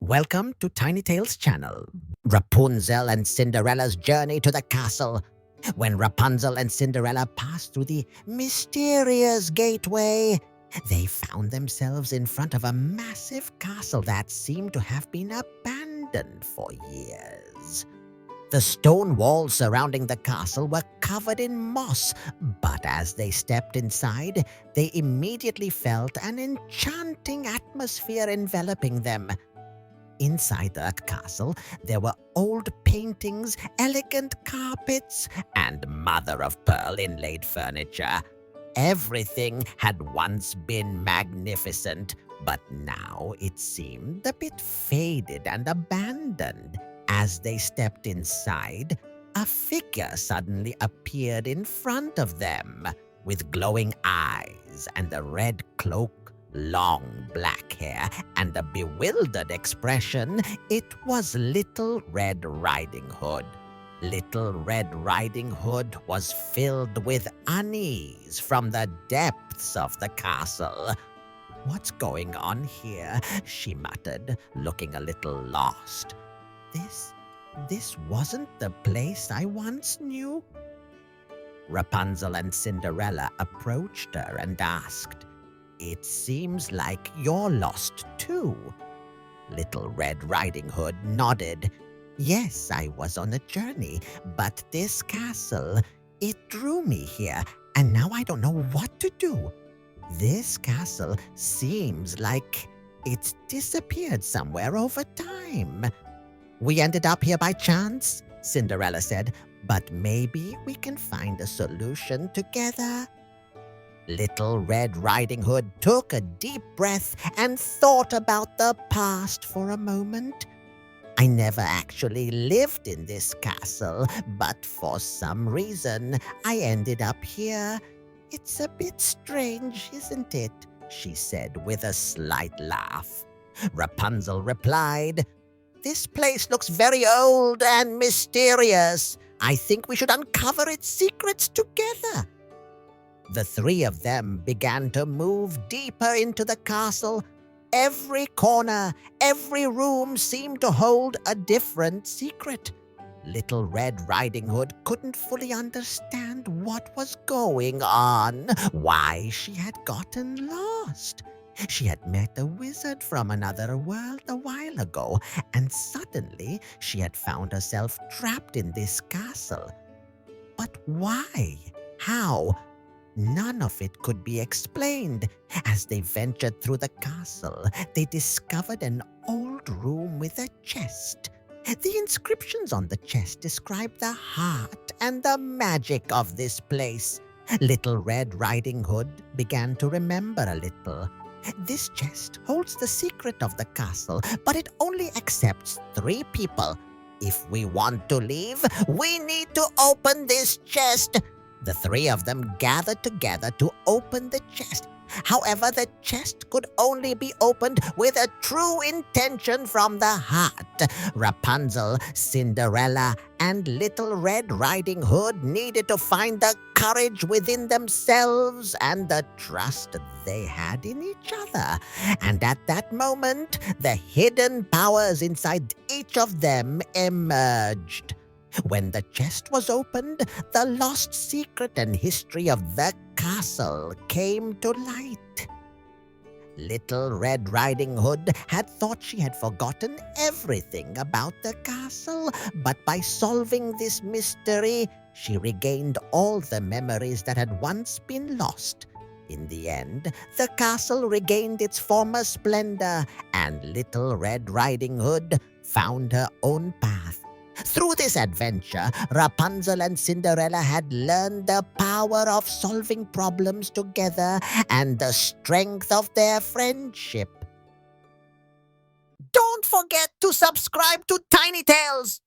Welcome to Tiny Tales channel. Rapunzel and Cinderella's journey to the castle. When Rapunzel and Cinderella passed through the mysterious gateway, they found themselves in front of a massive castle that seemed to have been abandoned for years. The stone walls surrounding the castle were covered in moss, but as they stepped inside, they immediately felt an enchanting atmosphere enveloping them. Inside the castle, there were old paintings, elegant carpets, and mother-of-pearl inlaid furniture. Everything had once been magnificent, but now it seemed a bit faded and abandoned. As they stepped inside, a figure suddenly appeared in front of them, with glowing eyes and a red cloak, long black hair, and a bewildered expression. It was Little Red Riding Hood. Little Red Riding Hood was filled with unease from the depths of the castle. "What's going on here?" she muttered, looking a little lost. This wasn't the place I once knew." Rapunzel and Cinderella approached her and asked, "It seems like you're lost too." Little Red Riding Hood nodded. "Yes, I was on a journey, but this castle, it drew me here, and now I don't know what to do. This castle seems like it's disappeared somewhere over time." "We ended up here by chance," Cinderella said, "but maybe we can find a solution together." Little Red Riding Hood took a deep breath and thought about the past for a moment. "I never actually lived in this castle, but for some reason I ended up here. It's a bit strange, isn't it?" she said with a slight laugh. Rapunzel replied, "This place looks very old and mysterious. I think we should uncover its secrets together." The three of them began to move deeper into the castle. Every corner, every room seemed to hold a different secret. Little Red Riding Hood couldn't fully understand what was going on, why she had gotten lost. She had met a wizard from another world a while ago, and suddenly she had found herself trapped in this castle. But why? How? None of it could be explained. As they ventured through the castle, they discovered an old room with a chest. The inscriptions on the chest described the heart and the magic of this place. Little Red Riding Hood began to remember a little. "This chest holds the secret of the castle, but it only accepts 3 people. If we want to leave, we need to open this chest." The 3 of them gathered together to open the chest. However, the chest could only be opened with a true intention from the heart. Rapunzel, Cinderella, and Little Red Riding Hood needed to find the courage within themselves and the trust they had in each other. And at that moment, the hidden powers inside each of them emerged. When the chest was opened, the lost secret and history of the castle came to light. Little Red Riding Hood had thought she had forgotten everything about the castle, but by solving this mystery, she regained all the memories that had once been lost. In the end, the castle regained its former splendor, and Little Red Riding Hood found her own path. Through this adventure, Rapunzel and Cinderella had learned the power of solving problems together and the strength of their friendship. Don't forget to subscribe to Tiny Tales!